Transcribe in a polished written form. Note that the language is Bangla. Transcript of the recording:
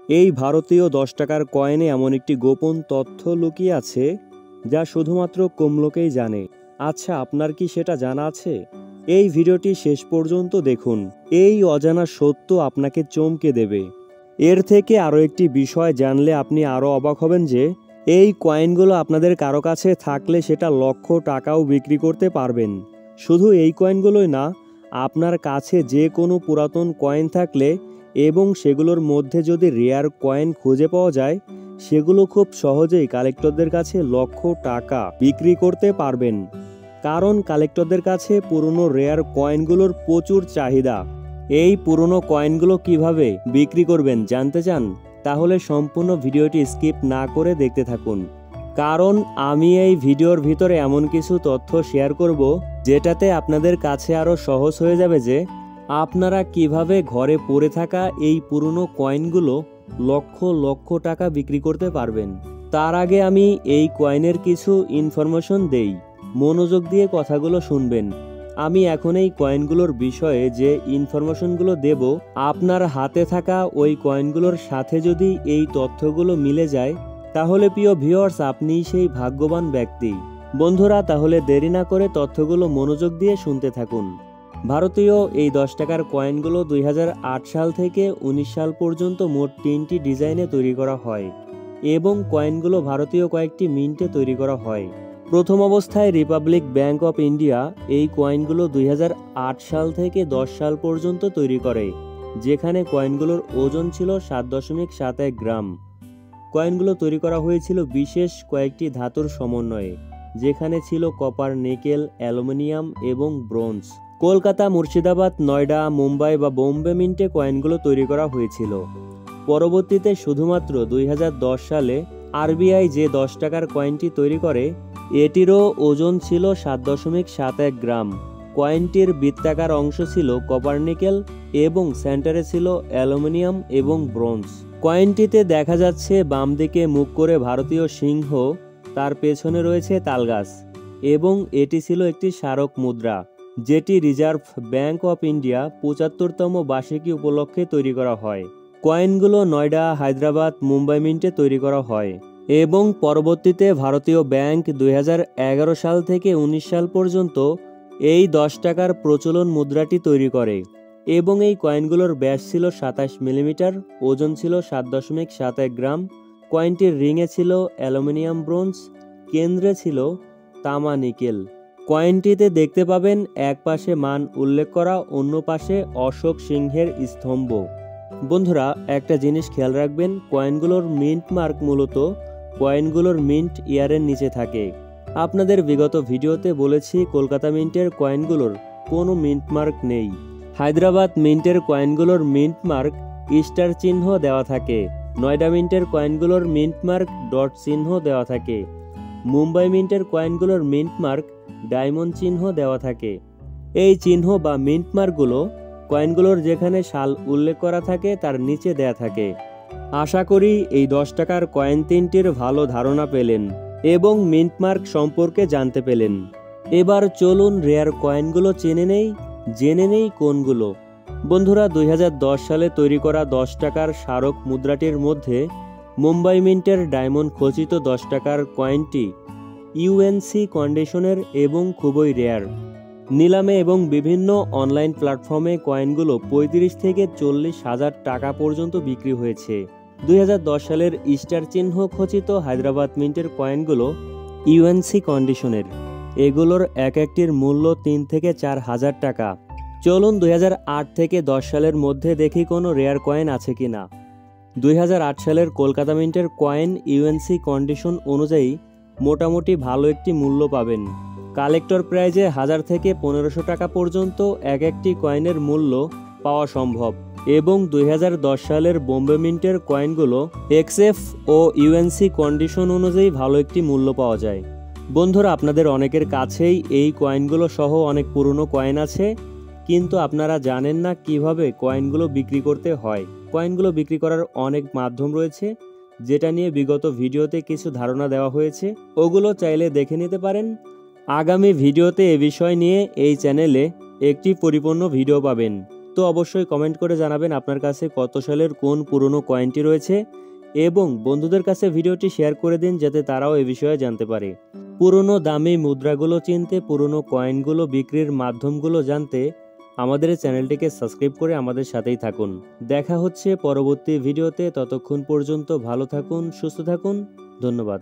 এই ভারতীয় 10 টাকার কয়েনে এমন একটি গোপন তথ্য লুকিয়ে আছে যা শুধুমাত্র কম লোকেই জানে। আচ্ছা, আপনার কি সেটা জানা আছে? এই ভিডিওটি শেষ পর্যন্ত দেখুন। এই অজানা সত্য আপনাকে চমকে দেবে। এর থেকে আরও একটি বিষয় জানলে আপনি আরও অবাক হবেন যে এই কয়েনগুলো আপনাদের কারো কাছে থাকলে সেটা লক্ষ টাকাও বিক্রি করতে পারবেন। শুধু এই কয়েনগুলোই না, আপনার কাছে যে কোনো পুরাতন কয়েন থাকলে এবং সেগুলোর মধ্যে যদি রেয়ার কয়েন খুঁজে পাওয়া যায়, সেগুলো খুব সহজেই কালেক্টরদের কাছে লক্ষ টাকা বিক্রি করতে পারবেন। কারণ কালেক্টরদের কাছে পুরনো রেয়ার কয়েনগুলোর প্রচুর চাহিদা। এই পুরনো কয়েনগুলো কিভাবে বিক্রি করবেন জানতে চান? তাহলে সম্পূর্ণ ভিডিওটি স্কিপ না করে দেখতে থাকুন। কারণ আমি এই ভিডিওর ভিতরে এমন কিছু তথ্য শেয়ার করব যেটাতে আপনাদের কাছে আরও সহজ হয়ে যাবে যে আপনারা কিভাবে ঘরে পড়ে থাকা এই পুরনো কয়েনগুলো লক্ষ লক্ষ টাকা বিক্রি করতে পারবেন। তার আগে আমি এই কয়েনের কিছু ইনফরমেশন দেই, মনোযোগ দিয়ে কথাগুলো শুনবেন। আমি এখন এই কয়েনগুলোর বিষয়ে যে ইনফরমেশনগুলো দেব, আপনার হাতে থাকা ওই কয়েনগুলোর সাথে যদি এই তথ্যগুলো মিলে যায়, তাহলে প্রিয় ভিউয়ার্স, আপনি সেই ভাগ্যবান ব্যক্তি। বন্ধুরা, তাহলে দেরি না করে তথ্যগুলো মনোযোগ দিয়ে শুনতে থাকুন। ভারতীয় এই 10 টাকার কয়েনগুলো 2008 সাল থেকে 19 সাল পর্যন্ত মোট 3টি ডিজাইনে তৈরি করা হয় এবং কয়েনগুলো ভারতীয় কয়েকটি মিন্টে তৈরি করা হয়। প্রথম অবস্থায় রিপাবলিক ব্যাংক অফ ইন্ডিয়া এই কয়েনগুলো 2008 সাল থেকে 10 সাল পর্যন্ত তৈরি করে, যেখানে কয়েনগুলোর ওজন ছিল 7.71 গ্রাম। কয়েনগুলো তৈরি করা হয়েছিল বিশেষ কয়েকটি ধাতুর সমন্বয়ে, যেখানে ছিল কপার, নিকেল, অ্যালুমিনিয়াম এবং ব্রোঞ্জ। কলকাতা, মুর্শিদাবাদ, নয়ডা, মুম্বাই বা বোম্বে মিন্টে কয়েনগুলো তৈরি করা হয়েছিল। পরবর্তীতে শুধুমাত্র 2010 সালে আরবিআই যে 10 টাকার কয়েনটি তৈরি করে, এটিরও ওজন ছিল 7.71 গ্রাম। কয়েনটির বৃত্তাকার অংশ ছিল কপার, নিকেল এবং সেন্টারে ছিল অ্যালুমিনিয়াম এবং ব্রোঞ্জ। কয়েনটিতে দেখা যাচ্ছে বাম দিকে মুখ করে ভারতীয় সিংহ, তার পেছনে রয়েছে তালগাছ এবং এটি ছিল একটি স্মারক মুদ্রা, যেটি রিজার্ভ ব্যাংক অফ ইন্ডিয়া 75তম বার্ষিকী উপলক্ষে তৈরি করা হয়। কয়েনগুলো নয়ডা, হায়দ্রাবাদ, মুম্বাই মিন্টে তৈরি করা হয় এবং পরবর্তীতে ভারতীয় ব্যাংক 2011 সাল থেকে 19 সাল পর্যন্ত এই 10 টাকার প্রচলন মুদ্রাটি তৈরি করে এবং এই কয়েনগুলোর ব্যাস ছিল 27 মিলিমিটার, ওজন ছিল 7.71 গ্রাম। কয়েনটির রিংয়ে ছিল অ্যালুমিনিয়াম, ব্রোঞ্জ, কেন্দ্রে ছিল তামা, নিকেল। কয়েনটিতে দেখতে পাবেন এক পাশে মান উল্লেখ করা, অন্য পাশে অশোক সিংহের স্তম্ভ। বন্ধুরা, একটা জিনিস খেয়াল রাখবেন, কয়েনগুলোর মিন্ট মার্ক মূলত কয়েনগুলোর মিন্ট ইয়ারের নিচে থাকে। আপনাদের বিগত ভিডিওতে বলেছি কলকাতা মিন্টের কয়েনগুলোর কোনো মিন্ট মার্ক নেই। হায়দ্রাবাদ মিন্টের কয়েনগুলোর মিন্ট মার্ক স্টার চিহ্ন দেওয়া থাকে। নয়ডা মিন্টের কয়েনগুলোর মিন্ট মার্ক ডট চিহ্ন দেওয়া থাকে। মুম্বাই মিন্টের কয়েনগুলোর মিন্ট মার্ক ডায়মন্ড চিহ্ন দেওয়া থাকে। এই চিহ্ন বা মিন্ট মার্কগুলো কয়েনগুলোর যেখানে সাল উল্লেখ করা থাকে তার নিচে দেয়া থাকে। আশা করি এই 10 টাকার কয়েন তিনটির ভালো ধারণা পেলেন এবং মিন্ট মার্ক সম্পর্কে জানতে পেলেন। এবার চলুন রেয়ার কয়েনগুলো জেনে নেই কোনগুলো। বন্ধুরা, 2010 সালে তৈরি করা 10 টাকার স্মারক মুদ্রাটির মধ্যে মুম্বাই মিন্টের ডায়মন্ড খচিত 10 টাকার কয়েনটি ইউএনসি কন্ডিশনের এবং খুবই রেয়ার। নিলামে এবং বিভিন্ন অনলাইন প্ল্যাটফর্মে কয়েনগুলো 35 থেকে 40 হাজার টাকা পর্যন্ত বিক্রি হয়েছে। 2010 সালের স্টার চিহ্ন খচিত হায়দ্রাবাদ মিন্টের কয়েনগুলো ইউএনসি কন্ডিশনের। এগুলোর এক একটির মূল্য 3 থেকে 4 হাজার টাকা। চলুন 2008 থেকে 10 সালের মধ্যে দেখি কোনো রেয়ার কয়েন আছে কিনা। 2008 সালের কলকাতা মিন্টের কয়েন ইউএনসি কন্ডিশন অনুযায়ী মোটামুটি ভালো একটি মূল্য পাবেন। কালেক্টর প্রাইজে 1000 থেকে 1500 টাকা পর্যন্ত এক একটি কয়েনের মূল্য পাওয়া সম্ভব এবং 2010 সালের বোম্বে মিন্টের কয়েনগুলো এক্সএফ ও ইউএনসি কন্ডিশন অনুযায়ী ভালো একটি মূল্য পাওয়া যায়। বন্ধুরা, আপনাদের অনেকের কাছেই এই কয়েনগুলো সহ অনেক পুরনো কয়েন আছে, কিন্তু আপনারা জানেন না কিভাবে কয়েনগুলো বিক্রি করতে হয়। কয়েনগুলো বিক্রি করার অনেক মাধ্যম রয়েছে, যেটা নিয়ে বিগত ভিডিওতে কিছু ধারণা দেওয়া হয়েছে, ওগুলো চাইলে দেখে নিতে পারেন। আগামী ভিডিওতে এ বিষয় নিয়ে এই চ্যানেলে একটি পরিপূর্ণ ভিডিও পাবেন। তো অবশ্যই কমেন্ট করে জানাবেন আপনার কাছে কত সালের কোন পুরনো কয়েনটি রয়েছে এবং বন্ধুদের কাছে ভিডিওটি শেয়ার করে দিন যাতে তারাও এ বিষয়ে জানতে পারে। পুরনো দামি মুদ্রাগুলো চিনতে, পুরনো কয়েনগুলো বিক্রির মাধ্যমগুলো জানতে আমাদের এই চ্যানেলটিকে সাবস্ক্রাইব করে আমাদের সাথেই থাকুন। দেখা হচ্ছে পরবর্তী ভিডিওতে, ততক্ষণ পর্যন্ত ভালো থাকুন, সুস্থ থাকুন, ধন্যবাদ।